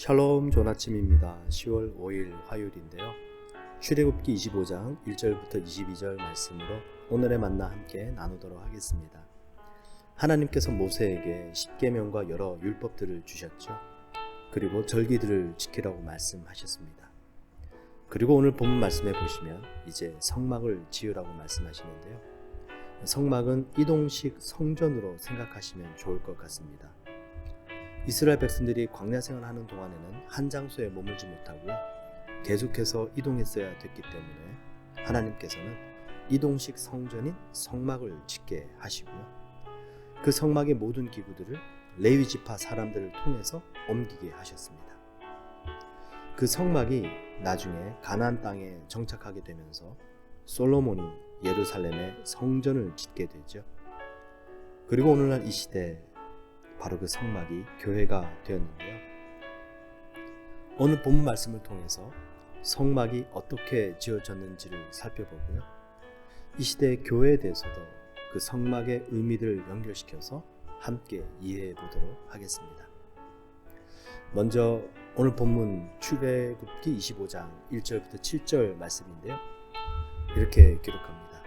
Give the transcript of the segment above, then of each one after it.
샬롬, 좋은 아침입니다. 10월 5일 화요일인데요. 출애굽기 25장 1절부터 22절 말씀으로 오늘의 만나 함께 나누도록 하겠습니다. 하나님께서 모세에게 십계명과 여러 율법들을 주셨죠. 그리고 절기들을 지키라고 말씀하셨습니다. 그리고 오늘 본문 말씀해 보시면 이제 성막을 지으라고 말씀하시는데요. 성막은 이동식 성전으로 생각하시면 좋을 것 같습니다. 이스라엘 백성들이 광야 생활하는 동안에는 한 장소에 머물지 못하고요. 계속해서 이동했어야 됐기 때문에 하나님께서는 이동식 성전인 성막을 짓게 하시고요. 그 성막의 모든 기구들을 레위 지파 사람들을 통해서 옮기게 하셨습니다. 그 성막이 나중에 가나안 땅에 정착하게 되면서 솔로몬이 예루살렘에 성전을 짓게 되죠. 그리고 오늘날 이 시대에 바로 그 성막이 교회가 되었는데요. 오늘 본문 말씀을 통해서 성막이 어떻게 지어졌는지를 살펴보고요. 이 시대의 교회에 대해서도 그 성막의 의미를 연결시켜서 함께 이해해 보도록 하겠습니다. 먼저 오늘 본문 출애굽기 25장 1절부터 7절 말씀인데요. 이렇게 기록합니다.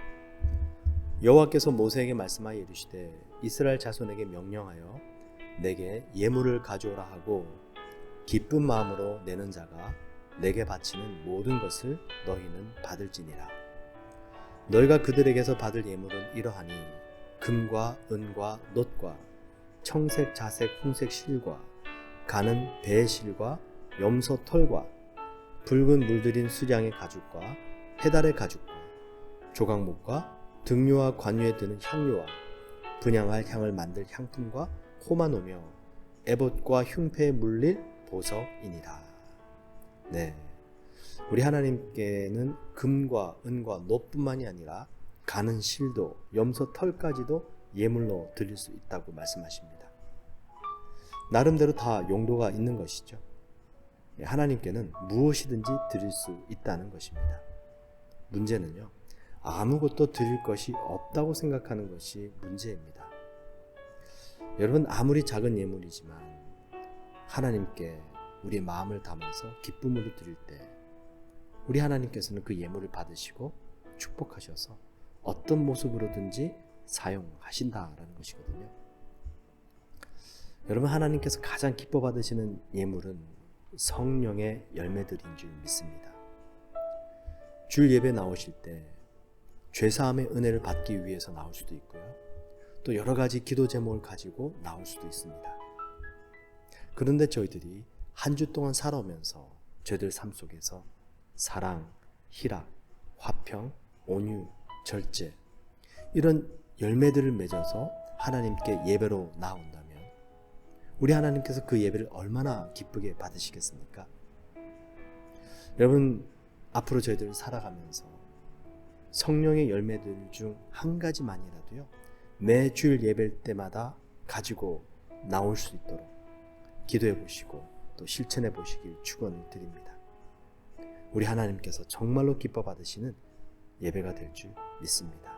여호와께서 모세에게 말씀하여 이르시되 이스라엘 자손에게 명령하여 내게 예물을 가져오라 하고 기쁜 마음으로 내는 자가 내게 바치는 모든 것을 너희는 받을지니라. 너희가 그들에게서 받을 예물은 이러하니 금과 은과 놋과 청색 자색 홍색 실과 가는 배의 실과 염소 털과 붉은 물들인 수량의 가죽과 해달의 가죽과 조각목과 등류와 관유에 드는 향료와 분향할 향을 만들 향품과 호마노며 에봇과 흉패에 물릴 보석이니라. 네, 우리 하나님께는 금과 은과 놋뿐만이 아니라 가는 실도 염소 털까지도 예물로 드릴 수 있다고 말씀하십니다. 나름대로 다 용도가 있는 것이죠. 하나님께는 무엇이든지 드릴 수 있다는 것입니다. 문제는요, 아무것도 드릴 것이 없다고 생각하는 것이 문제입니다. 여러분, 아무리 작은 예물이지만 하나님께 우리의 마음을 담아서 기쁨으로 드릴 때 우리 하나님께서는 그 예물을 받으시고 축복하셔서 어떤 모습으로든지 사용하신다라는 것이거든요. 여러분, 하나님께서 가장 기뻐 받으시는 예물은 성령의 열매들인 줄 믿습니다. 주일 예배 나오실 때 죄사함의 은혜를 받기 위해서 나올 수도 있고요. 또 여러 가지 기도 제목을 가지고 나올 수도 있습니다. 그런데 저희들이 한 주 동안 살아오면서 저희들 삶 속에서 사랑, 희락, 화평, 온유, 절제 이런 열매들을 맺어서 하나님께 예배로 나온다면 우리 하나님께서 그 예배를 얼마나 기쁘게 받으시겠습니까? 여러분, 앞으로 저희들 살아가면서 성령의 열매들 중 한 가지만이라도요, 매 주일 예배일 때마다 가지고 나올 수 있도록 기도해 보시고 또 실천해 보시길 축원을 드립니다. 우리 하나님께서 정말로 기뻐 받으시는 예배가 될 줄 믿습니다.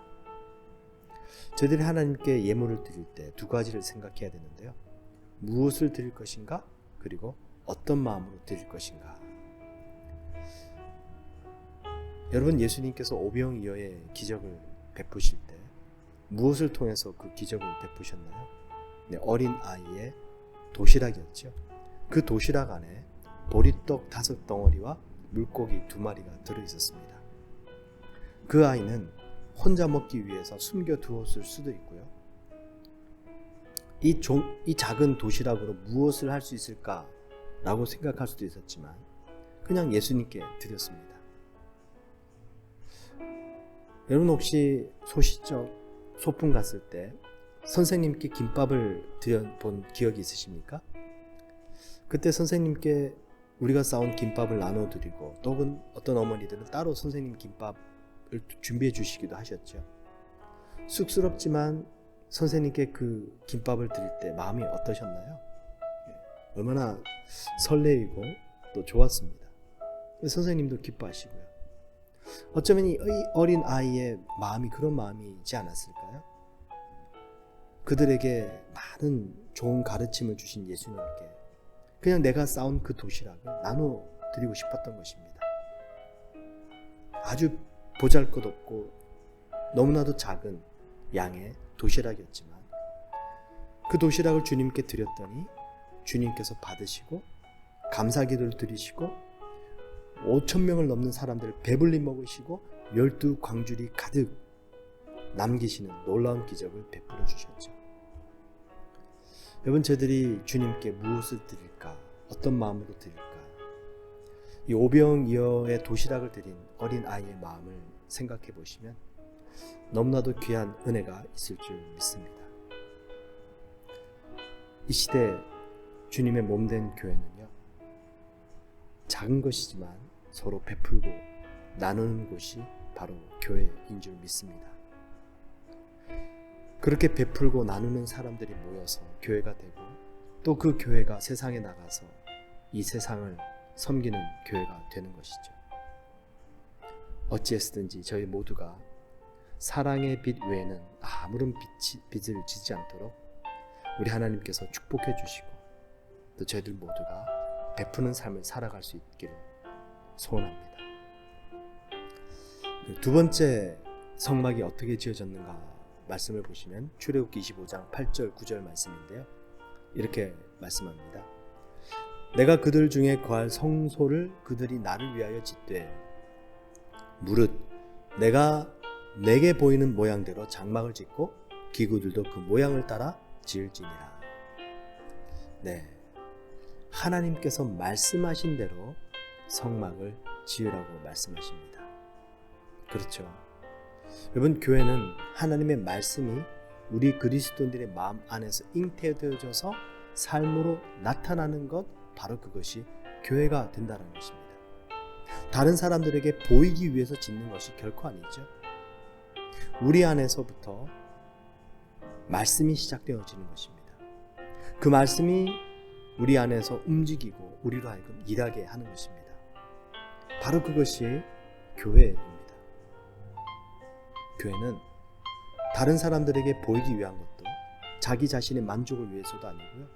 저희들이 하나님께 예물을 드릴 때 두 가지를 생각해야 되는데요. 무엇을 드릴 것인가? 그리고 어떤 마음으로 드릴 것인가? 여러분, 예수님께서 오병이어의 기적을 베푸실 때 무엇을 통해서 그 기적을 베푸셨나요? 네, 어린 아이의 도시락이었죠. 그 도시락 안에 보리떡 5덩어리와 물고기 2마리가 들어있었습니다. 그 아이는 혼자 먹기 위해서 숨겨두었을 수도 있고요. 이 작은 도시락으로 무엇을 할 수 있을까라고 생각할 수도 있었지만 그냥 예수님께 드렸습니다. 여러분, 혹시 소시적 소풍 갔을 때 선생님께 김밥을 드려본 기억이 있으십니까? 그때 선생님께 우리가 싸온 김밥을 나눠드리고 또 어떤 어머니들은 따로 선생님 김밥을 준비해 주시기도 하셨죠. 쑥스럽지만 선생님께 그 김밥을 드릴 때 마음이 어떠셨나요? 얼마나 설레이고 또 좋았습니다. 선생님도 기뻐하시고요. 어쩌면 이 어린 아이의 마음이 그런 마음이지 않았을까요? 그들에게 많은 좋은 가르침을 주신 예수님께 그냥 내가 쌓은 그 도시락을 나눠 드리고 싶었던 것입니다. 아주 보잘것없고 너무나도 작은 양의 도시락이었지만 그 도시락을 주님께 드렸더니 주님께서 받으시고 감사기도를 드리시고 5,000명을 넘는 사람들을 배불리 먹으시고 12광줄이 가득 남기시는 놀라운 기적을 베풀어 주셨죠. 여러분, 저희들이 주님께 무엇을 드릴까? 어떤 마음으로 드릴까? 이 오병이어의 도시락을 드린 어린 아이의 마음을 생각해 보시면 너무나도 귀한 은혜가 있을 줄 믿습니다. 이 시대 주님의 몸된 교회는요, 작은 것이지만 서로 베풀고 나누는 곳이 바로 교회인 줄 믿습니다. 그렇게 베풀고 나누는 사람들이 모여서 교회가 되고 또 그 교회가 세상에 나가서 이 세상을 섬기는 교회가 되는 것이죠. 어찌했든지 저희 모두가 사랑의 빛 외에는 아무런 빛을 지지 않도록 우리 하나님께서 축복해 주시고 또 저희들 모두가 베푸는 삶을 살아갈 수 있기를 소원합니다. 두 번째 성막이 어떻게 지어졌는가 말씀을 보시면 출애굽기 25장 8절 9절 말씀인데요. 이렇게 말씀합니다. 내가 그들 중에 거할 성소를 그들이 나를 위하여 짓되 무릇 내가 내게 보이는 모양대로 장막을 짓고 기구들도 그 모양을 따라 지을지니라. 네, 하나님께서 말씀하신 대로 성막을 지으라고 말씀하십니다. 그렇죠. 여러분, 교회는 하나님의 말씀이 우리 그리스도인들의 마음 안에서 잉태되어져서 삶으로 나타나는 것, 바로 그것이 교회가 된다는 것입니다. 다른 사람들에게 보이기 위해서 짓는 것이 결코 아니죠. 우리 안에서부터 말씀이 시작되어지는 것입니다. 그 말씀이 우리 안에서 움직이고 우리로 하여금 일하게 하는 것입니다. 바로 그것이 교회입니다. 교회는 다른 사람들에게 보이기 위한 것도 자기 자신의 만족을 위해서도 아니고요.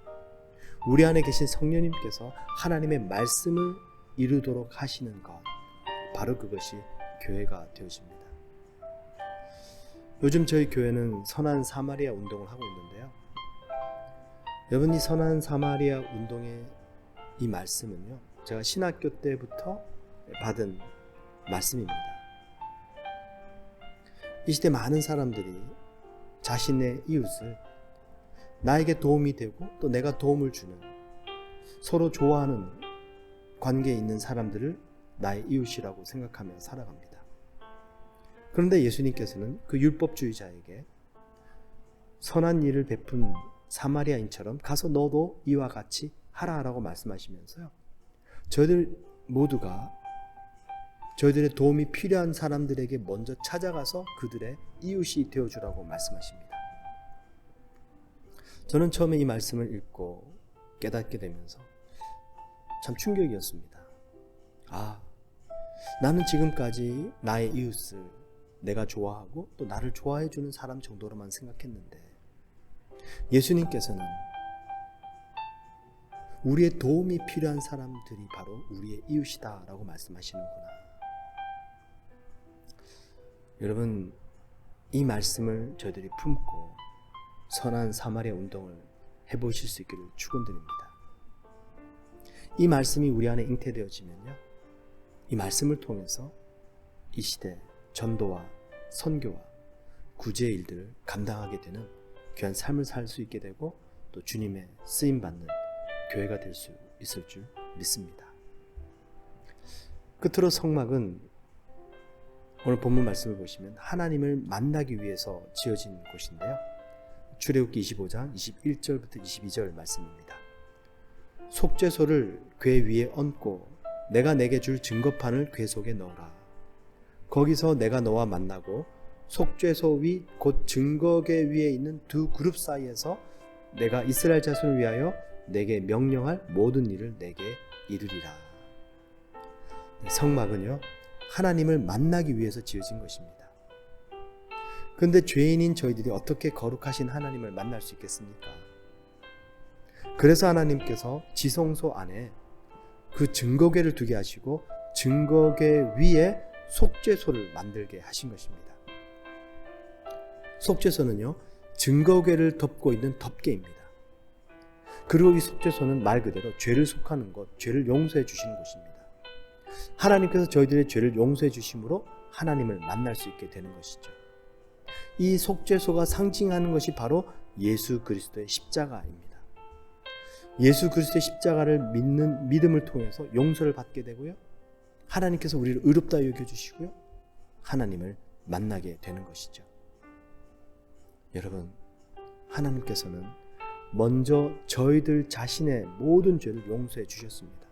우리 안에 계신 성령님께서 하나님의 말씀을 이루도록 하시는 것, 바로 그것이 교회가 되어집니다. 요즘 저희 교회는 선한 사마리아 운동을 하고 있는데요. 여러분, 이 선한 사마리아 운동의 이 말씀은요, 제가 신학교 때부터 받은 말씀입니다. 이 시대 많은 사람들이 자신의 이웃을 나에게 도움이 되고 또 내가 도움을 주는, 서로 좋아하는 관계에 있는 사람들을 나의 이웃이라고 생각하며 살아갑니다. 그런데 예수님께서는 그 율법주의자에게 선한 일을 베푼 사마리아인처럼 가서 너도 이와 같이 하라라고 말씀하시면서요, 저희들 모두가 저희들의 도움이 필요한 사람들에게 먼저 찾아가서 그들의 이웃이 되어주라고 말씀하십니다. 저는 처음에 이 말씀을 읽고 깨닫게 되면서 참 충격이었습니다. 나는 지금까지 나의 이웃을 내가 좋아하고 또 나를 좋아해주는 사람 정도로만 생각했는데 예수님께서는 우리의 도움이 필요한 사람들이 바로 우리의 이웃이다 라고 말씀하시는구나. 여러분, 이 말씀을 저희들이 품고 선한 사마리아 운동을 해보실 수 있기를 축원드립니다. 이 말씀이 우리 안에 잉태되어지면요, 이 말씀을 통해서 이 시대 전도와 선교와 구제의 일들을 감당하게 되는 귀한 삶을 살 수 있게 되고 또 주님의 쓰임받는 교회가 될 수 있을 줄 믿습니다. 끝으로 성막은 오늘 본문 말씀을 보시면 하나님을 만나기 위해서 지어진 곳인데요. 출애굽기 25장 21절부터 22절 말씀입니다. 속죄소를 궤 위에 얹고 내가 내게 줄 증거판을 궤 속에 넣어라. 거기서 내가 너와 만나고 속죄소 위 곧 증거궤 위에 있는 두 그룹 사이에서 내가 이스라엘 자손을 위하여 내게 명령할 모든 일을 내게 이루리라. 성막은요, 하나님을 만나기 위해서 지어진 것입니다. 그런데 죄인인 저희들이 어떻게 거룩하신 하나님을 만날 수 있겠습니까? 그래서 하나님께서 지성소 안에 그 증거궤를 두게 하시고 증거궤 위에 속죄소를 만들게 하신 것입니다. 속죄소는요, 증거궤를 덮고 있는 덮개입니다. 그리고 이 속죄소는 말 그대로 죄를 속하는 것, 죄를 용서해 주시는 곳입니다. 하나님께서 저희들의 죄를 용서해 주심으로 하나님을 만날 수 있게 되는 것이죠. 이 속죄소가 상징하는 것이 바로 예수 그리스도의 십자가입니다. 예수 그리스도의 십자가를 믿는 믿음을 통해서 용서를 받게 되고요, 하나님께서 우리를 의롭다 여겨주시고요, 하나님을 만나게 되는 것이죠. 여러분, 하나님께서는 먼저 저희들 자신의 모든 죄를 용서해 주셨습니다.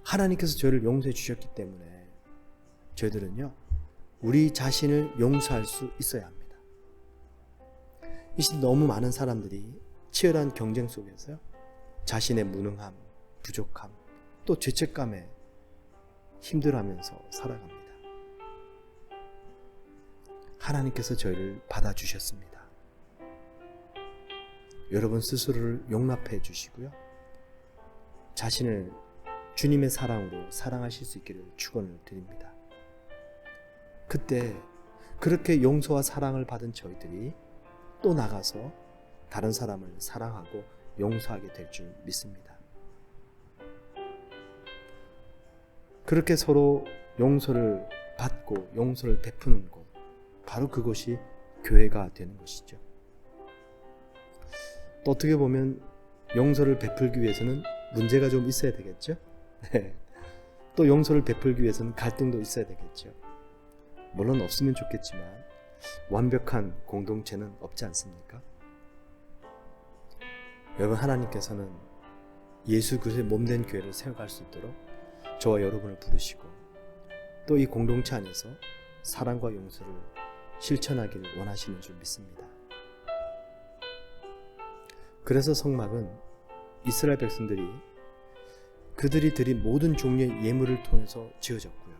하나님께서 저희를 용서해 주셨기 때문에 저희들은요, 우리 자신을 용서할 수 있어야 합니다. 이 시대 너무 많은 사람들이 치열한 경쟁 속에서요, 자신의 무능함, 부족함, 또 죄책감에 힘들어하면서 살아갑니다. 하나님께서 저희를 받아주셨습니다. 여러분 스스로를 용납해 주시고요, 자신을 주님의 사랑으로 사랑하실 수 있기를 축원을 드립니다. 그때 그렇게 용서와 사랑을 받은 저희들이 또 나가서 다른 사람을 사랑하고 용서하게 될 줄 믿습니다. 그렇게 서로 용서를 받고 용서를 베푸는 곳, 바로 그것이 교회가 되는 것이죠. 또 어떻게 보면 용서를 베풀기 위해서는 문제가 좀 있어야 되겠죠. 네. 또 용서를 베풀기 위해서는 갈등도 있어야 되겠죠. 물론 없으면 좋겠지만 완벽한 공동체는 없지 않습니까? 여러분, 하나님께서는 예수 그리스도의 몸된 교회를 세워갈 수 있도록 저와 여러분을 부르시고 또 이 공동체 안에서 사랑과 용서를 실천하기를 원하시는 줄 믿습니다. 그래서 성막은 이스라엘 백성들이 그들이 드린 모든 종류의 예물을 통해서 지어졌고요,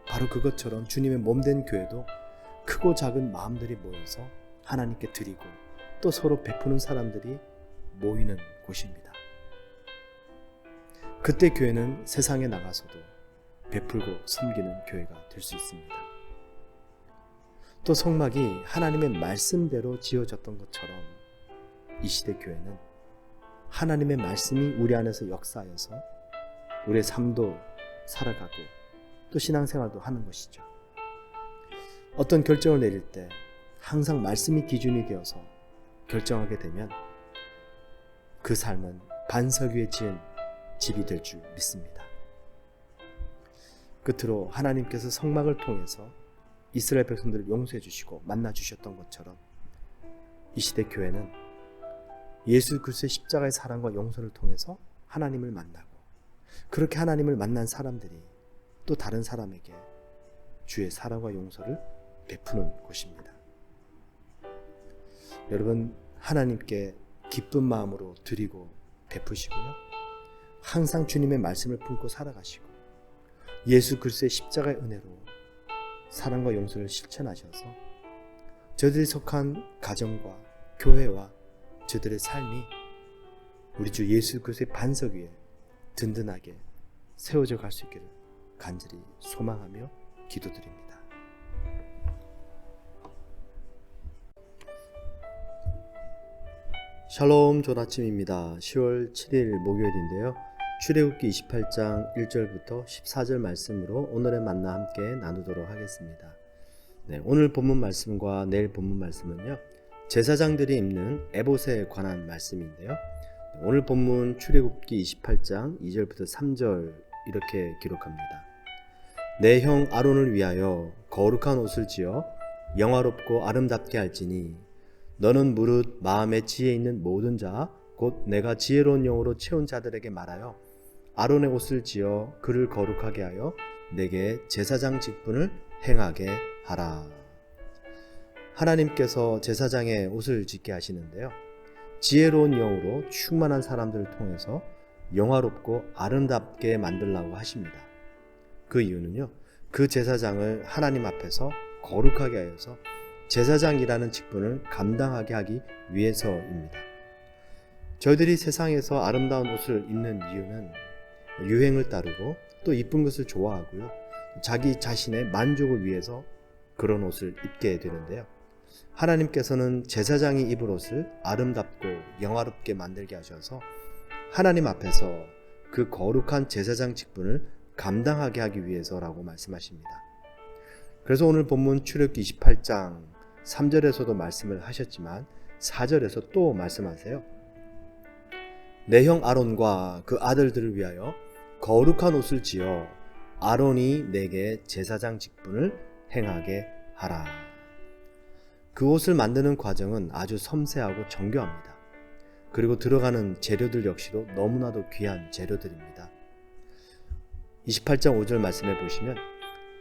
바로 그것처럼 주님의 몸된 교회도 크고 작은 마음들이 모여서 하나님께 드리고 또 서로 베푸는 사람들이 모이는 곳입니다. 그때 교회는 세상에 나가서도 베풀고 섬기는 교회가 될 수 있습니다. 또 성막이 하나님의 말씀대로 지어졌던 것처럼 이 시대 교회는 하나님의 말씀이 우리 안에서 역사하여서 우리의 삶도 살아가고 또 신앙생활도 하는 것이죠. 어떤 결정을 내릴 때 항상 말씀이 기준이 되어서 결정하게 되면 그 삶은 반석 위에 지은 집이 될 줄 믿습니다. 끝으로 하나님께서 성막을 통해서 이스라엘 백성들을 용서해 주시고 만나 주셨던 것처럼 이 시대 교회는 예수 그리스도의 십자가의 사랑과 용서를 통해서 하나님을 만나고, 그렇게 하나님을 만난 사람들이 또 다른 사람에게 주의 사랑과 용서를 베푸는 곳입니다. 여러분, 하나님께 기쁜 마음으로 드리고 베푸시고요, 항상 주님의 말씀을 품고 살아가시고 예수 그리스도의 십자가의 은혜로 사랑과 용서를 실천하셔서 저들이 속한 가정과 교회와 저들의 삶이 우리 주 예수 그리스도의 반석 위에 든든하게 세워져 갈 수 있기를 간절히 소망하며 기도드립니다. 샬롬, 좋은 아침입니다. 10월 7일 목요일인데요. 출애굽기 28장 1절부터 14절 말씀으로 오늘의 만나 함께 나누도록 하겠습니다. 네, 오늘 본문 말씀과 내일 본문 말씀은요, 제사장들이 입는 에봇에 관한 말씀인데요. 오늘 본문 출애굽기 28장 2절부터 3절 이렇게 기록합니다. 내 형 아론을 위하여 거룩한 옷을 지어 영화롭고 아름답게 할지니 너는 무릇 마음에 지혜 있는 모든 자 곧 내가 지혜로운 영으로 채운 자들에게 말하여 아론의 옷을 지어 그를 거룩하게 하여 내게 제사장 직분을 행하게 하라. 하나님께서 제사장의 옷을 짓게 하시는데요, 지혜로운 영으로 충만한 사람들을 통해서 영화롭고 아름답게 만들라고 하십니다. 그 이유는요, 그 제사장을 하나님 앞에서 거룩하게 하여서 제사장이라는 직분을 감당하게 하기 위해서입니다. 저희들이 세상에서 아름다운 옷을 입는 이유는 유행을 따르고 또 이쁜 것을 좋아하고요. 자기 자신의 만족을 위해서 그런 옷을 입게 되는데요. 하나님께서는 제사장이 입을 옷을 아름답고 영화롭게 만들게 하셔서 하나님 앞에서 그 거룩한 제사장 직분을 감당하게 하기 위해서라고 말씀하십니다. 그래서 오늘 본문 출애굽기 28장 3절에서도 말씀을 하셨지만 4절에서 또 말씀하세요. 내 형 아론과 그 아들들을 위하여 거룩한 옷을 지어 아론이 내게 제사장 직분을 행하게 하라. 그 옷을 만드는 과정은 아주 섬세하고 정교합니다. 그리고 들어가는 재료들 역시도 너무나도 귀한 재료들입니다. 28장 5절 말씀해 보시면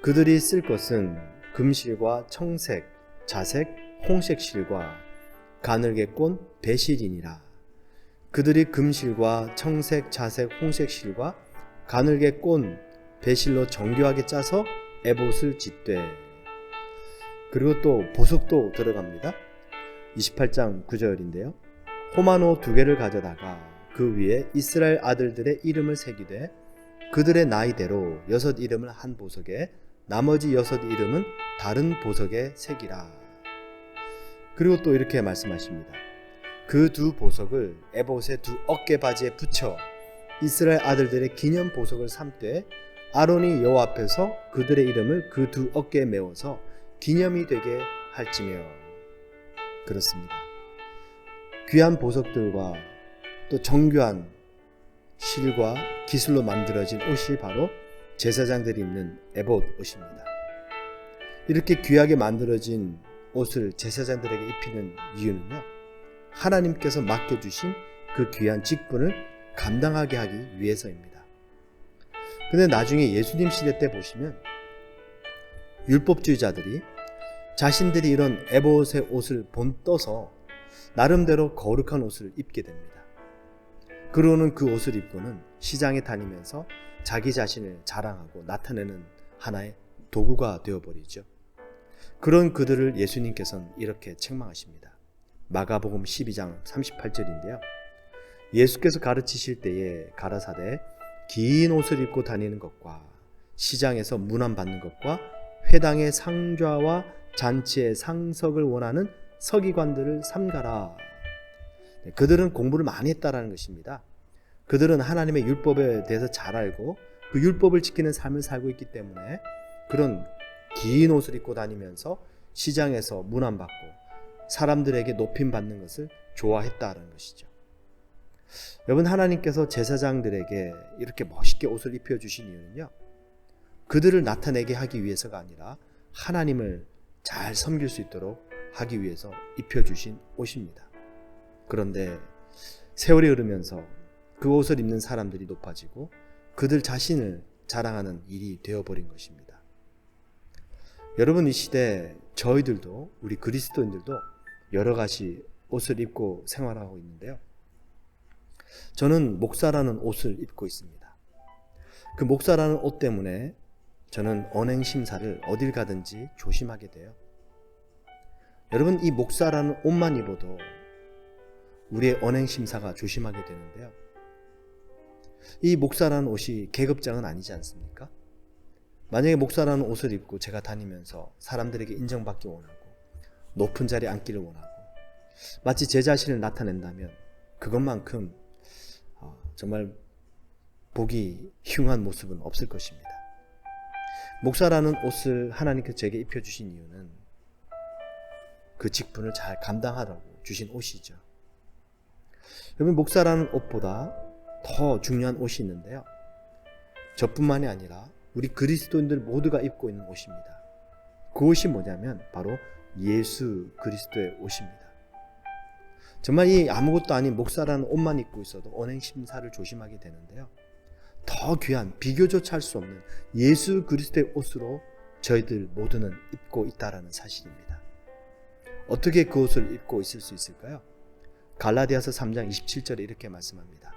그들이 쓸 것은 금실과 청색, 자색, 홍색 실과 가늘게 꼰 배실이니라. 그들이 금실과 청색, 자색, 홍색 실과 가늘게 꼰 배실로 정교하게 짜서 에봇을 짓되. 그리고 또 보석도 들어갑니다. 28장 9절인데요. 호마노 2개를 가져다가 그 위에 이스라엘 아들들의 이름을 새기되 그들의 나이대로 6 이름을 한 보석에 나머지 6 이름은 다른 보석에 새기라. 그리고 또 이렇게 말씀하십니다. 그 2 보석을 에봇의 2 어깨 바지에 붙여 이스라엘 아들들의 기념 보석을 삼되 아론이 여호와 앞에서 그들의 이름을 그 2 어깨에 메워서 기념이 되게 할지며. 그렇습니다. 귀한 보석들과 또 정교한 실과 기술로 만들어진 옷이 바로 제사장들이 입는 에봇 옷입니다. 이렇게 귀하게 만들어진 옷을 제사장들에게 입히는 이유는요, 하나님께서 맡겨주신 그 귀한 직분을 감당하게 하기 위해서입니다. 근데 나중에 예수님 시대 때 보시면 율법주의자들이 자신들이 이런 에봇의 옷을 본떠서 나름대로 거룩한 옷을 입게 됩니다. 그러고는 그 옷을 입고는 시장에 다니면서 자기 자신을 자랑하고 나타내는 하나의 도구가 되어버리죠. 그런 그들을 예수님께서는 이렇게 책망하십니다. 마가복음 12장 38절인데요. 예수께서 가르치실 때에 가라사대 긴 옷을 입고 다니는 것과 시장에서 문안받는 것과 회당의 상좌와 잔치의 상석을 원하는 서기관들을 삼가라. 그들은 공부를 많이 했다라는 것입니다. 그들은 하나님의 율법에 대해서 잘 알고 그 율법을 지키는 삶을 살고 있기 때문에 그런 긴 옷을 입고 다니면서 시장에서 문안받고 사람들에게 높임받는 것을 좋아했다는 것이죠. 여러분, 하나님께서 제사장들에게 이렇게 멋있게 옷을 입혀주신 이유는요, 그들을 나타내게 하기 위해서가 아니라 하나님을 잘 섬길 수 있도록 하기 위해서 입혀주신 옷입니다. 그런데 세월이 흐르면서 그 옷을 입는 사람들이 높아지고 그들 자신을 자랑하는 일이 되어버린 것입니다. 여러분, 이 시대 저희들도, 우리 그리스도인들도 여러 가지 옷을 입고 생활하고 있는데요. 저는 목사라는 옷을 입고 있습니다. 그 목사라는 옷 때문에 저는 언행 심사를 어딜 가든지 조심하게 돼요. 여러분, 이 목사라는 옷만 입어도 우리의 언행 심사가 조심하게 되는데요. 이 목사라는 옷이 계급장은 아니지 않습니까? 만약에 목사라는 옷을 입고 제가 다니면서 사람들에게 인정받기 원하고 높은 자리에 앉기를 원하고 마치 제 자신을 나타낸다면 그것만큼 정말 보기 흉한 모습은 없을 것입니다. 목사라는 옷을 하나님께서 제게 입혀주신 이유는 그 직분을 잘 감당하라고 주신 옷이죠. 여러분, 목사라는 옷보다 더 중요한 옷이 있는데요. 저뿐만이 아니라 우리 그리스도인들 모두가 입고 있는 옷입니다. 그 옷이 뭐냐면 바로 예수 그리스도의 옷입니다. 정말 이 아무것도 아닌 목사라는 옷만 입고 있어도 언행 심사를 조심하게 되는데요. 더 귀한, 비교조차 할 수 없는 예수 그리스도의 옷으로 저희들 모두는 입고 있다라는 사실입니다. 어떻게 그 옷을 입고 있을 수 있을까요? 갈라디아서 3장 27절에 이렇게 말씀합니다.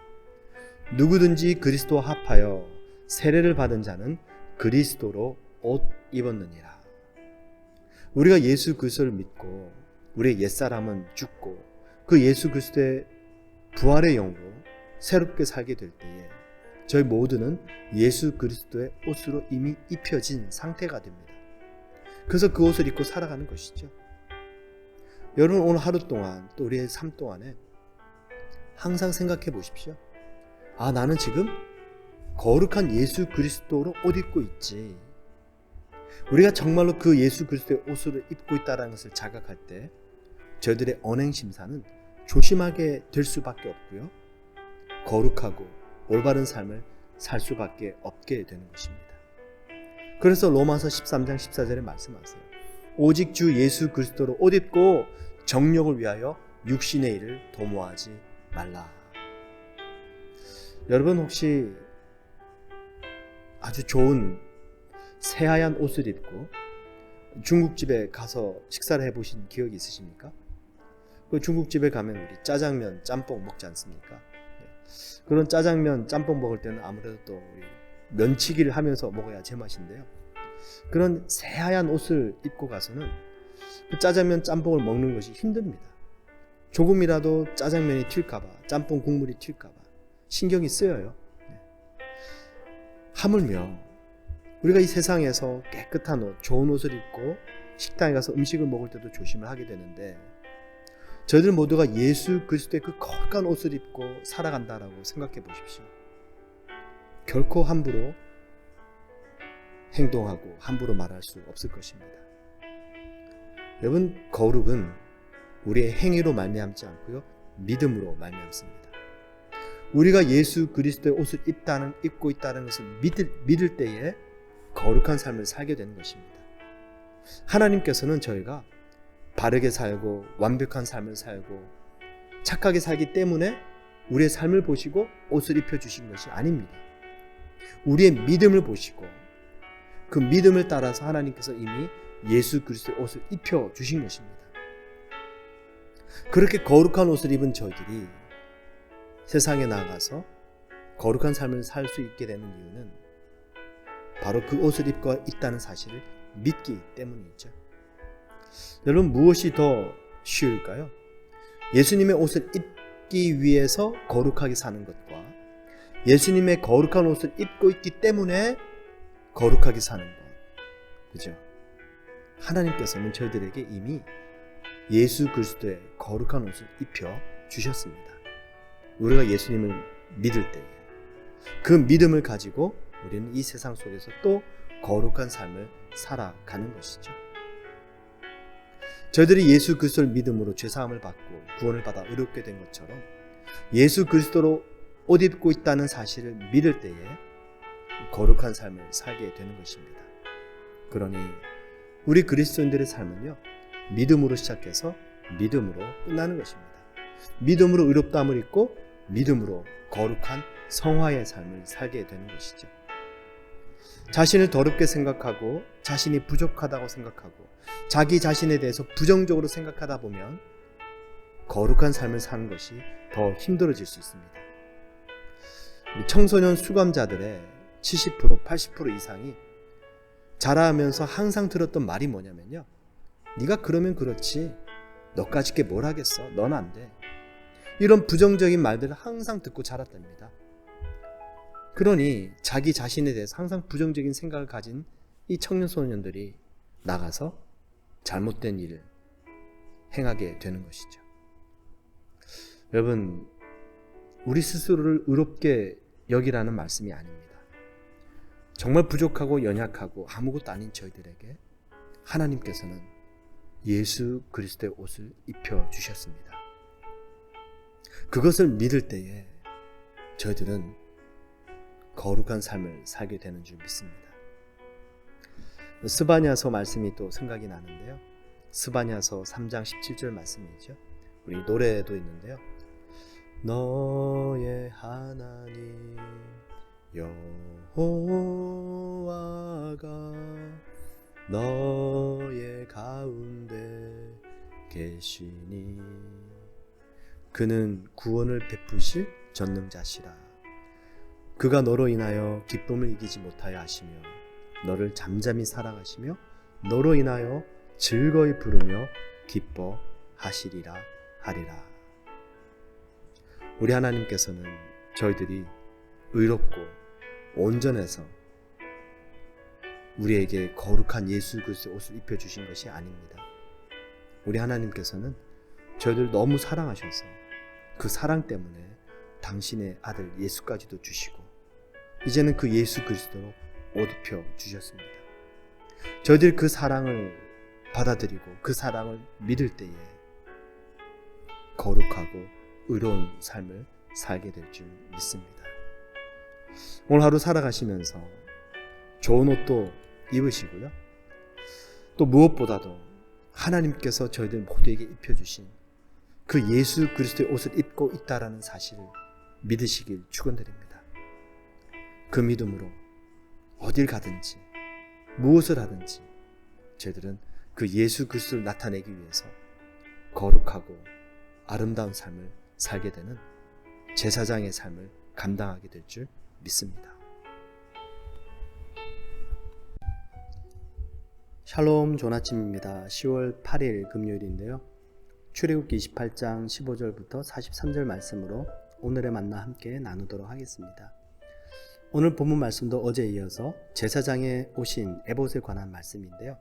누구든지 그리스도와 합하여 세례를 받은 자는 그리스도로 옷 입었느니라. 우리가 예수 그리스도를 믿고 우리의 옛사람은 죽고 그 예수 그리스도의 부활의 영으로 새롭게 살게 될 때에 저희 모두는 예수 그리스도의 옷으로 이미 입혀진 상태가 됩니다. 그래서 그 옷을 입고 살아가는 것이죠. 여러분, 오늘 하루 동안 또 우리의 삶 동안에 항상 생각해 보십시오. 나는 지금 거룩한 예수 그리스도로 옷 입고 있지. 우리가 정말로 그 예수 그리스도의 옷을 입고 있다는 것을 자각할 때 저희들의 언행 심사는 조심하게 될 수밖에 없고요. 거룩하고 올바른 삶을 살 수밖에 없게 되는 것입니다. 그래서 로마서 13장 14절에 말씀하세요. 오직 주 예수 그리스도로 옷 입고 정욕을 위하여 육신의 일을 도모하지 말라. 여러분, 혹시 아주 좋은 새하얀 옷을 입고 중국집에 가서 식사를 해보신 기억이 있으십니까? 그 중국집에 가면 우리 짜장면, 짬뽕 먹지 않습니까? 그런 짜장면, 짬뽕 먹을 때는 아무래도 또 우리 면치기를 하면서 먹어야 제맛인데요. 그런 새하얀 옷을 입고 가서는 그 짜장면, 짬뽕을 먹는 것이 힘듭니다. 조금이라도 짜장면이 튈까봐, 짬뽕 국물이 튈까봐 신경이 쓰여요. 하물며 우리가 이 세상에서 깨끗한 옷, 좋은 옷을 입고 식당에 가서 음식을 먹을 때도 조심을 하게 되는데, 저희들 모두가 예수 그리스도의 그 거룩한 옷을 입고 살아간다라고 생각해 보십시오. 결코 함부로 행동하고 함부로 말할 수 없을 것입니다. 여러분, 거룩은 우리의 행위로 말미암지 않고요, 믿음으로 말미암습니다. 우리가 예수 그리스도의 옷을 입고 있다는 것을 믿을 때에 거룩한 삶을 살게 되는 것입니다. 하나님께서는 저희가 바르게 살고 완벽한 삶을 살고 착하게 살기 때문에 우리의 삶을 보시고 옷을 입혀주신 것이 아닙니다. 우리의 믿음을 보시고 그 믿음을 따라서 하나님께서 이미 예수 그리스도의 옷을 입혀주신 것입니다. 그렇게 거룩한 옷을 입은 저희들이 세상에 나가서 거룩한 삶을 살 수 있게 되는 이유는 바로 그 옷을 입고 있다는 사실을 믿기 때문이죠. 여러분, 무엇이 더 쉬울까요? 예수님의 옷을 입기 위해서 거룩하게 사는 것과 예수님의 거룩한 옷을 입고 있기 때문에 거룩하게 사는 것. 그죠? 하나님께서는 저희들에게 이미 예수 그리스도의 거룩한 옷을 입혀 주셨습니다. 우리가 예수님을 믿을 때에 그 믿음을 가지고 우리는 이 세상 속에서 또 거룩한 삶을 살아가는 것이죠. 저희들이 예수 그리스도를 믿음으로 죄사함을 받고 구원을 받아 의롭게 된 것처럼 예수 그리스도로 옷 입고 있다는 사실을 믿을 때에 거룩한 삶을 살게 되는 것입니다. 그러니 우리 그리스도인들의 삶은요, 믿음으로 시작해서 믿음으로 끝나는 것입니다. 믿음으로 의롭다함을 입고 믿음으로 거룩한 성화의 삶을 살게 되는 것이죠. 자신을 더럽게 생각하고 자신이 부족하다고 생각하고 자기 자신에 대해서 부정적으로 생각하다 보면 거룩한 삶을 사는 것이 더 힘들어질 수 있습니다. 청소년 수감자들의 70%, 80% 이상이 자라하면서 항상 들었던 말이 뭐냐면요, 네가 그러면 그렇지, 너까짓 게 뭘 하겠어, 넌 안 돼. 이런 부정적인 말들을 항상 듣고 자랐답니다. 그러니 자기 자신에 대해서 항상 부정적인 생각을 가진 이 청년 소년들이 나가서 잘못된 일을 행하게 되는 것이죠. 여러분, 우리 스스로를 의롭게 여기라는 말씀이 아닙니다. 정말 부족하고 연약하고 아무것도 아닌 저희들에게 하나님께서는 예수 그리스도의 옷을 입혀주셨습니다. 그것을 믿을 때에 저희들은 거룩한 삶을 살게 되는 줄 믿습니다. 스바냐서 말씀이 또 생각이 나는데요. 스바냐서 3장 17절 말씀이죠. 우리 노래도 있는데요. 너의 하나님 여호와가 너의 가운데 계시니 그는 구원을 베푸실 전능자시라. 그가 너로 인하여 기쁨을 이기지 못하여 하시며 너를 잠잠히 사랑하시며 너로 인하여 즐거이 부르며 기뻐하시리라 하리라. 우리 하나님께서는 저희들이 의롭고 온전해서 우리에게 거룩한 예수 그리스도의 옷을 입혀주신 것이 아닙니다. 우리 하나님께서는 저희들 너무 사랑하셔서 그 사랑 때문에 당신의 아들 예수까지도 주시고 이제는 그 예수 그리스도로 옷 입혀 주셨습니다. 저희들이 그 사랑을 받아들이고 그 사랑을 믿을 때에 거룩하고 의로운 삶을 살게 될 줄 믿습니다. 오늘 하루 살아가시면서 좋은 옷도 입으시고요. 또 무엇보다도 하나님께서 저희들 모두에게 입혀주신 그 예수 그리스도의 옷을 입고 있다라는 사실을 믿으시길 축원드립니다. 그 믿음으로 어딜 가든지 무엇을 하든지 저희들은 그 예수 그리스도를 나타내기 위해서 거룩하고 아름다운 삶을 살게 되는 제사장의 삶을 감당하게 될 줄 믿습니다. 샬롬 조나침입니다. 10월 8일 금요일인데요. 출애굽기 28장 15절부터 43절 말씀으로 오늘의 만나 함께 나누도록 하겠습니다. 오늘 본문 말씀도 어제에 이어서 제사장의 옷인 에봇에 관한 말씀인데요.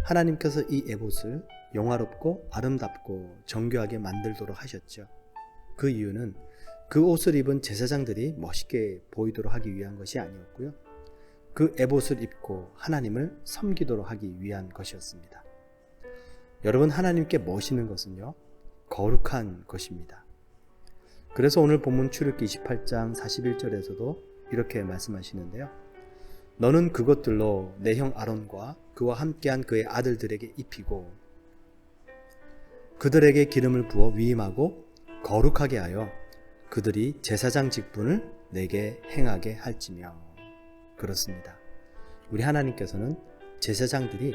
하나님께서 이 에봇을 영화롭고 아름답고 정교하게 만들도록 하셨죠. 그 이유는 그 옷을 입은 제사장들이 멋있게 보이도록 하기 위한 것이 아니었고요. 그 에봇을 입고 하나님을 섬기도록 하기 위한 것이었습니다. 여러분, 하나님께 멋있는 것은요, 거룩한 것입니다. 그래서 오늘 본문 출애굽기 28장 41절에서도 이렇게 말씀하시는데요. 너는 그것들로 내 형 아론과 그와 함께한 그의 아들들에게 입히고 그들에게 기름을 부어 위임하고 거룩하게 하여 그들이 제사장 직분을 내게 행하게 할지며. 그렇습니다. 우리 하나님께서는 제사장들이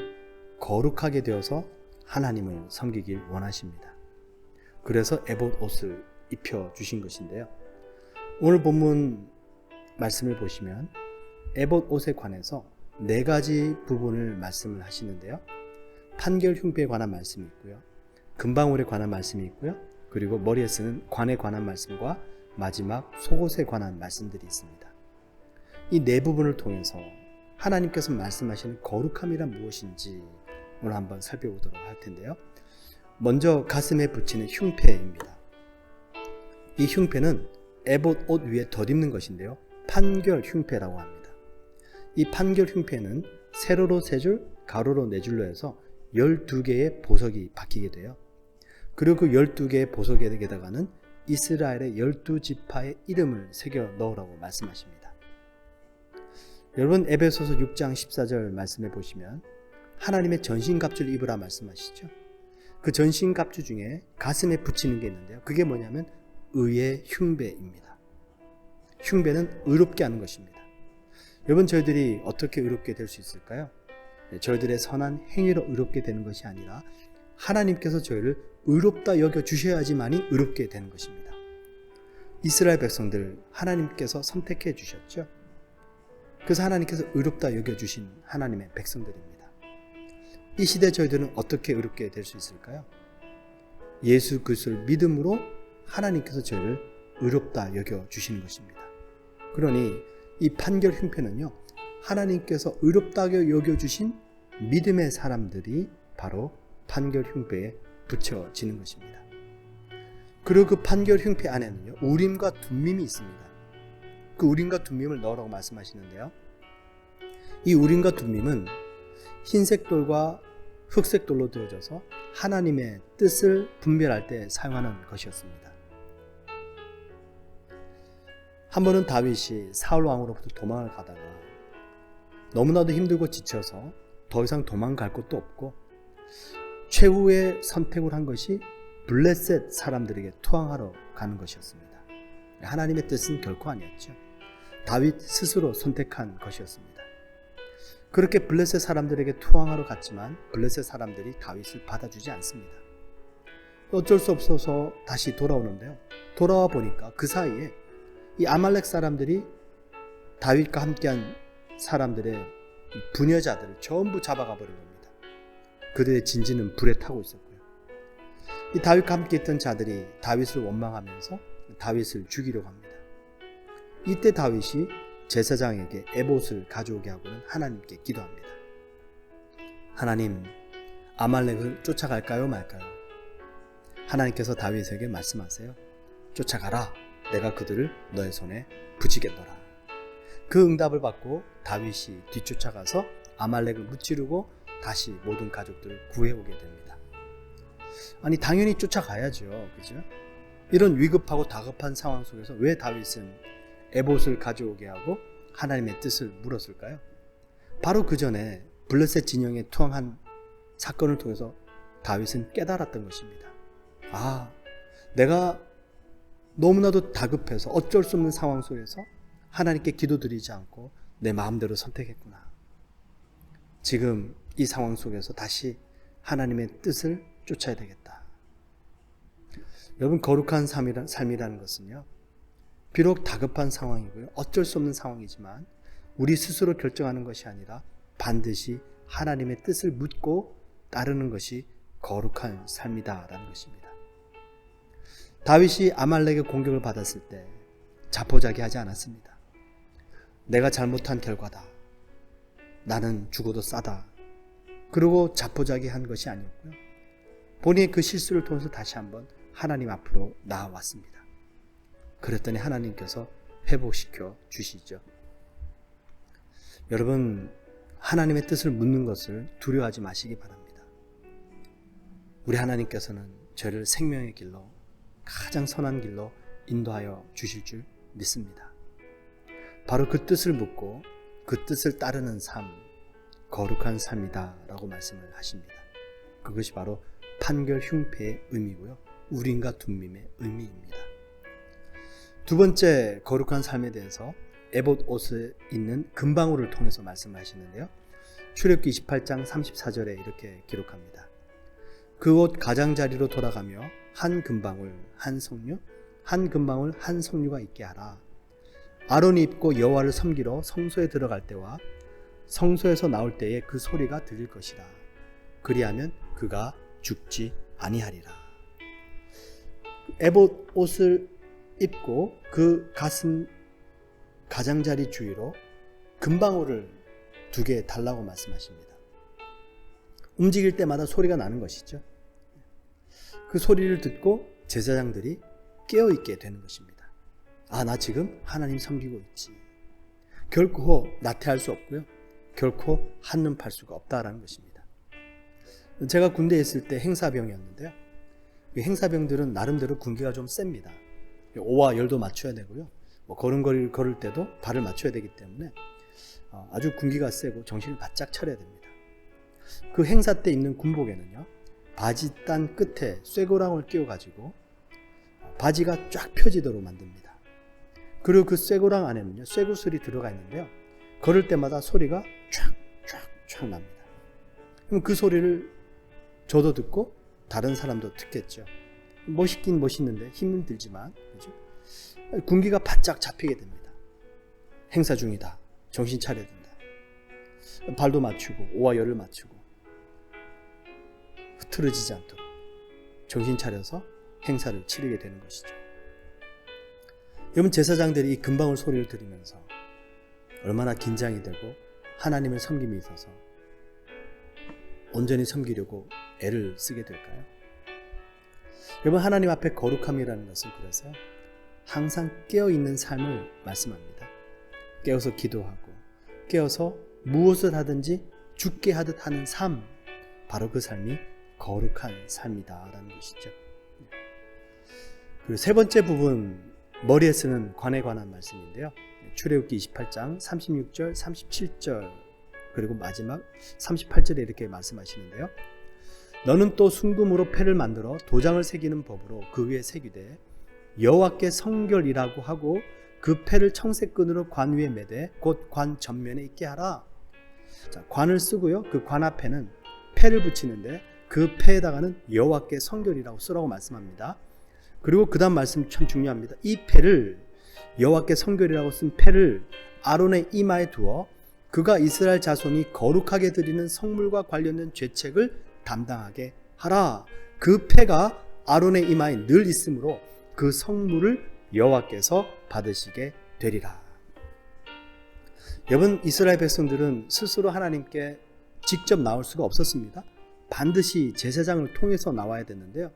거룩하게 되어서 하나님을 섬기길 원하십니다. 그래서 에봇 옷을 입혀 주신 것인데요. 오늘 본문 말씀을 보시면 에봇 옷에 관해서 4가지 부분을 말씀을 하시는데요. 판결 흉패에 관한 말씀이 있고요. 금방울에 관한 말씀이 있고요. 그리고 머리에 쓰는 관에 관한 말씀과 마지막 속옷에 관한 말씀들이 있습니다. 이 4부분을 통해서 하나님께서 말씀하시는 거룩함이란 무엇인지 오늘 한번 살펴보도록 할 텐데요. 먼저 가슴에 붙이는 흉패입니다. 이 흉패는 에봇 옷 위에 덧입는 것인데요. 판결 흉패라고 합니다. 이 판결 흉패는 세로로 3줄, 가로로 4줄로 해서 12개의 보석이 박히게 돼요. 그리고 그 12개의 보석에다가는 이스라엘의 12지파의 이름을 새겨 넣으라고 말씀하십니다. 여러분, 에베소서 6장 14절 말씀해 보시면 하나님의 전신갑주를 입으라 말씀하시죠. 그 전신갑주 중에 가슴에 붙이는 게 있는데요. 그게 뭐냐면 의의 흉배입니다. 흉배는 의롭게 하는 것입니다. 여러분, 저희들이 어떻게 의롭게 될 수 있을까요? 저희들의 선한 행위로 의롭게 되는 것이 아니라 하나님께서 저희를 의롭다 여겨 주셔야지만이 의롭게 되는 것입니다. 이스라엘 백성들 하나님께서 선택해 주셨죠. 그래서 하나님께서 의롭다 여겨주신 하나님의 백성들입니다. 이 시대 저희들은 어떻게 의롭게 될 수 있을까요? 예수 그리스도를 믿음으로 하나님께서 저희를 의롭다 여겨주시는 것입니다. 그러니 이 판결 흉패는요, 하나님께서 의롭다 여겨주신 믿음의 사람들이 바로 판결 흉패에 붙여지는 것입니다. 그리고 그 판결 흉패 안에는요, 우림과 둠밈이 있습니다. 그 우림과 둠밈을 넣으라고 말씀하시는데요. 이 우림과 둠밈은 흰색 돌과 흑색 돌로 되어져서 하나님의 뜻을 분별할 때 사용하는 것이었습니다. 한 번은 다윗이 사울 왕으로부터 도망을 가다가 너무나도 힘들고 지쳐서 더 이상 도망갈 곳도 없고 최후의 선택을 한 것이 블레셋 사람들에게 투항하러 가는 것이었습니다. 하나님의 뜻은 결코 아니었죠. 다윗 스스로 선택한 것이었습니다. 그렇게 블레셋 사람들에게 투항하러 갔지만 블레셋 사람들이 다윗을 받아주지 않습니다. 어쩔 수 없어서 다시 돌아오는데요. 돌아와 보니까 그 사이에 이 아말렉 사람들이 다윗과 함께한 사람들의 부녀자들을 전부 잡아가 버린 겁니다. 그들의 진지는 불에 타고 있었고요. 이 다윗과 함께 있던 자들이 다윗을 원망하면서 다윗을 죽이려고 합니다. 이때 다윗이 제사장에게 에봇을 가져오게 하고는 하나님께 기도합니다. 하나님, 아말렉을 쫓아갈까요 말까요? 하나님께서 다윗에게 말씀하세요. 쫓아가라. 내가 그들을 너의 손에 붙이겠노라. 그 응답을 받고 다윗이 뒤쫓아가서 아말렉을 무찌르고 다시 모든 가족들을 구해오게 됩니다. 아니, 당연히 쫓아가야죠. 그죠? 이런 위급하고 다급한 상황 속에서 왜 다윗은 에봇을 가져오게 하고 하나님의 뜻을 물었을까요? 바로 그 전에 블레셋 진영에 투항한 사건을 통해서 다윗은 깨달았던 것입니다. 아, 내가 너무나도 다급해서 어쩔 수 없는 상황 속에서 하나님께 기도드리지 않고 내 마음대로 선택했구나. 지금 이 상황 속에서 다시 하나님의 뜻을 쫓아야 되겠다. 여러분, 거룩한 삶이라는 것은요, 비록 다급한 상황이고요, 어쩔 수 없는 상황이지만 우리 스스로 결정하는 것이 아니라 반드시 하나님의 뜻을 묻고 따르는 것이 거룩한 삶이다라는 것입니다. 다윗이 아말렉의 공격을 받았을 때 자포자기하지 않았습니다. 내가 잘못한 결과다. 나는 죽어도 싸다. 그리고 자포자기한 것이 아니었고요. 본인의 그 실수를 통해서 다시 한번 하나님 앞으로 나아왔습니다. 그랬더니 하나님께서 회복시켜 주시죠. 여러분, 하나님의 뜻을 묻는 것을 두려워하지 마시기 바랍니다. 우리 하나님께서는 저를 생명의 길로, 가장 선한 길로 인도하여 주실 줄 믿습니다. 바로 그 뜻을 묻고 그 뜻을 따르는 삶, 거룩한 삶이다 라고 말씀을 하십니다. 그것이 바로 판결 흉패의 의미고요, 우림과 둠밈의 의미입니다. 두 번째 거룩한 삶에 대해서 에봇 옷에 있는 금방울을 통해서 말씀을 하시는데요, 출애굽기 28장 34절에 이렇게 기록합니다. 그 옷 가장자리로 돌아가며 한 금방울 한 석류, 한 금방울 한 석류가 있게 하라. 아론이 입고 여호와를 섬기러 성소에 들어갈 때와 성소에서 나올 때에 그 소리가 들릴 것이라. 그리하면 그가 죽지 아니하리라. 에봇 옷을 입고 그 가슴 가장자리 주위로 금방울을 2개 달라고 말씀하십니다. 움직일 때마다 소리가 나는 것이죠. 그 소리를 듣고 제사장들이 깨어있게 되는 것입니다. 아, 나 지금 하나님 섬기고 있지. 결코 나태할 수 없고요, 결코 한눈 팔 수가 없다라는 것입니다. 제가 군대에 있을 때 행사병이었는데요, 행사병들은 나름대로 군기가 좀 셉니다. 오와 열도 맞춰야 되고요, 걸음걸이를 걸을 때도 발을 맞춰야 되기 때문에 아주 군기가 세고 정신을 바짝 차려야 됩니다. 그 행사 때 입는 군복에는요, 바지단 끝에 쇠고랑을 끼워가지고 바지가 쫙 펴지도록 만듭니다. 그리고 그 쇠고랑 안에는요, 쇠구슬이 들어가 있는데요, 걸을 때마다 소리가 촥촥촥 납니다. 그럼 그 소리를 저도 듣고 다른 사람도 듣겠죠. 멋있긴 멋있는데 힘은 들지만, 그렇죠? 군기가 바짝 잡히게 됩니다. 행사 중이다. 정신 차려야 된다. 발도 맞추고 오와 열을 맞추고 흐트러지지 않도록 정신 차려서 행사를 치르게 되는 것이죠. 여러분, 제사장들이 이 금방울 소리를 들으면서 얼마나 긴장이 되고 하나님을 섬김에 있어서 온전히 섬기려고 애를 쓰게 될까요? 여러분, 하나님 앞에 거룩함이라는 것은 그래서 항상 깨어있는 삶을 말씀합니다. 깨어서 기도하고 깨어서 무엇을 하든지 죽게 하듯 하는 삶, 바로 그 삶이 거룩한 삶이다라는 것이죠. 그리고 세 번째 부분, 머리에 쓰는 관에 관한 말씀인데요, 출애굽기 28장 36절 37절 그리고 마지막 38절에 이렇게 말씀하시는데요, 너는 또 순금으로 패를 만들어 도장을 새기는 법으로 그 위에 새기되 여호와께 성결이라고 하고 그 패를 청색끈으로 관 위에 매되 곧 관 전면에 있게 하라. 자, 관을 쓰고요, 그 관 앞에는 패를 붙이는데 그 패에다가는 여호와께 성결이라고 쓰라고 말씀합니다. 그리고 그 다음 말씀 참 중요합니다. 이 패를, 여호와께 성결이라고 쓴 패를 아론의 이마에 두어 그가 이스라엘 자손이 거룩하게 드리는 성물과 관련된 죄책을 담당하게 하라. 그 패가 아론의 이마에 늘 있으므로 그 성물을 여호와께서 받으시게 되리라. 여러분, 이스라엘 백성들은 스스로 하나님께 직접 나올 수가 없었습니다. 반드시 제사장을 통해서 나와야 됐는데요.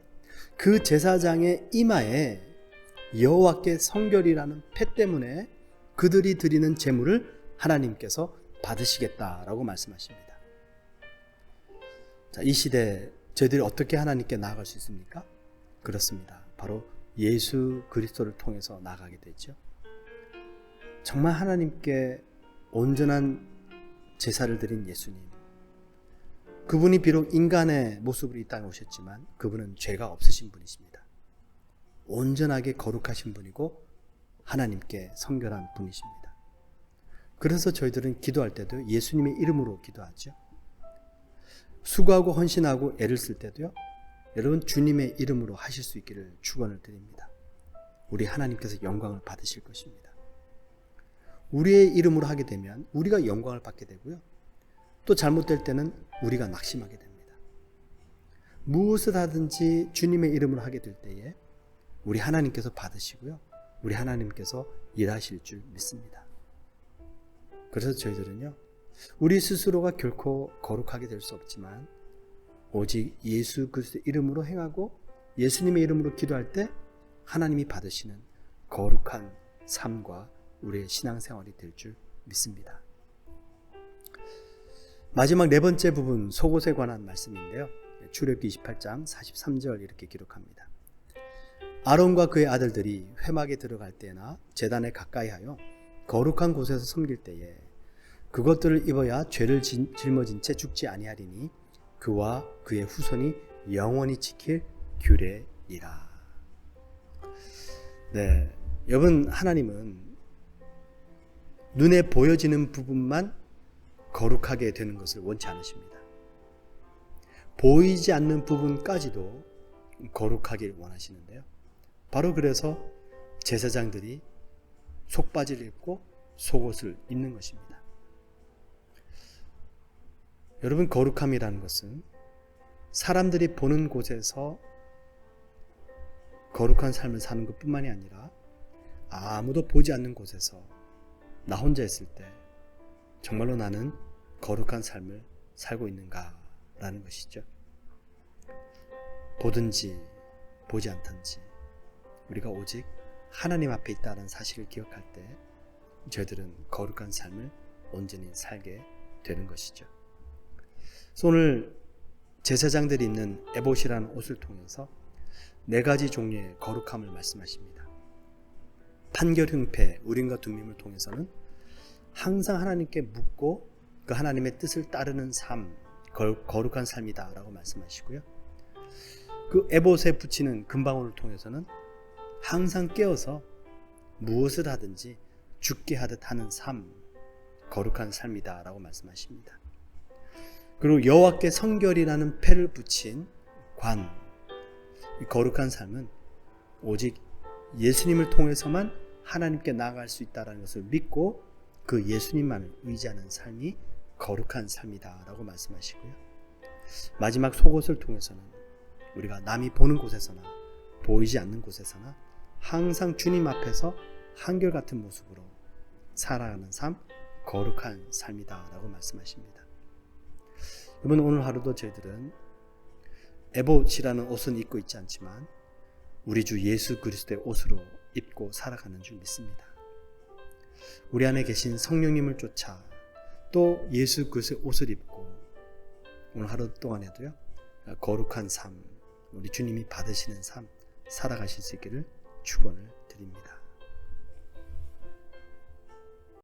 그 제사장의 이마에 여호와께 성결이라는 패 때문에 그들이 드리는 제물을 하나님께서 받으시겠다라고 말씀하십니다. 자, 이 시대 저희들이 어떻게 하나님께 나아갈 수 있습니까? 그렇습니다. 바로 예수 그리스도를 통해서 나아가게 되죠. 정말 하나님께 온전한 제사를 드린 예수님, 그분이 비록 인간의 모습으로 이 땅에 오셨지만 그분은 죄가 없으신 분이십니다. 온전하게 거룩하신 분이고 하나님께 성결한 분이십니다. 그래서 저희들은 기도할 때도 예수님의 이름으로 기도하죠. 수고하고 헌신하고 애를 쓸 때도요, 여러분 주님의 이름으로 하실 수 있기를 축원을 드립니다. 우리 하나님께서 영광을 받으실 것입니다. 우리의 이름으로 하게 되면 우리가 영광을 받게 되고요, 또 잘못될 때는 우리가 낙심하게 됩니다. 무엇을 하든지 주님의 이름으로 하게 될 때에 우리 하나님께서 받으시고요, 우리 하나님께서 일하실 줄 믿습니다. 그래서 저희들은요, 우리 스스로가 결코 거룩하게 될 수 없지만 오직 예수 그리스도의 이름으로 행하고 예수님의 이름으로 기도할 때 하나님이 받으시는 거룩한 삶과 우리의 신앙생활이 될 줄 믿습니다. 마지막 네 번째 부분, 속옷에 관한 말씀인데요. 출애굽기 28장 43절 이렇게 기록합니다. 아론과 그의 아들들이 회막에 들어갈 때나 제단에 가까이 하여 거룩한 곳에서 섬길 때에 그것들을 입어야 죄를 짊어진 채 죽지 아니하리니 그와 그의 후손이 영원히 지킬 규례이라. 네, 여러분, 하나님은 눈에 보여지는 부분만 거룩하게 되는 것을 원치 않으십니다. 보이지 않는 부분까지도 거룩하길 원하시는데요. 바로 그래서 제사장들이 속바지를 입고 속옷을 입는 것입니다. 여러분, 거룩함이라는 것은 사람들이 보는 곳에서 거룩한 삶을 사는 것뿐만이 아니라 아무도 보지 않는 곳에서 나 혼자 있을 때 정말로 나는 거룩한 삶을 살고 있는가라는 것이죠. 보든지 보지 않든지 우리가 오직 하나님 앞에 있다는 사실을 기억할 때 저희들은 거룩한 삶을 온전히 살게 되는 것이죠. 그래서 오늘 제사장들이 입는 에봇이라는 옷을 통해서 네 가지 종류의 거룩함을 말씀하십니다. 판결 흉패, 우림과 둠밈을 통해서는 항상 하나님께 묻고 그 하나님의 뜻을 따르는 삶, 거룩한 삶이다 라고 말씀하시고요. 그 에봇에 붙이는 금방울을 통해서는 항상 깨어서 무엇을 하든지 죽게 하듯 하는 삶, 거룩한 삶이다 라고 말씀하십니다. 그리고 여호와께 성결이라는 패를 붙인 관, 이 거룩한 삶은 오직 예수님을 통해서만 하나님께 나아갈 수 있다는 것을 믿고 그 예수님만을 의지하는 삶이 거룩한 삶이다 라고 말씀하시고요. 마지막 속옷을 통해서는 우리가 남이 보는 곳에서나 보이지 않는 곳에서나 항상 주님 앞에서 한결같은 모습으로 살아가는 삶, 거룩한 삶이다 라고 말씀하십니다. 여러분, 오늘 하루도 저희들은 에봇이라는 옷은 입고 있지 않지만 우리 주 예수 그리스도의 옷으로 입고 살아가는 줄 믿습니다. 우리 안에 계신 성령님을 쫓아 또 예수 그리스도의 옷을 입고 오늘 하루 동안에도요, 거룩한 삶, 우리 주님이 받으시는 삶 살아가실 수 있기를 축원을 드립니다.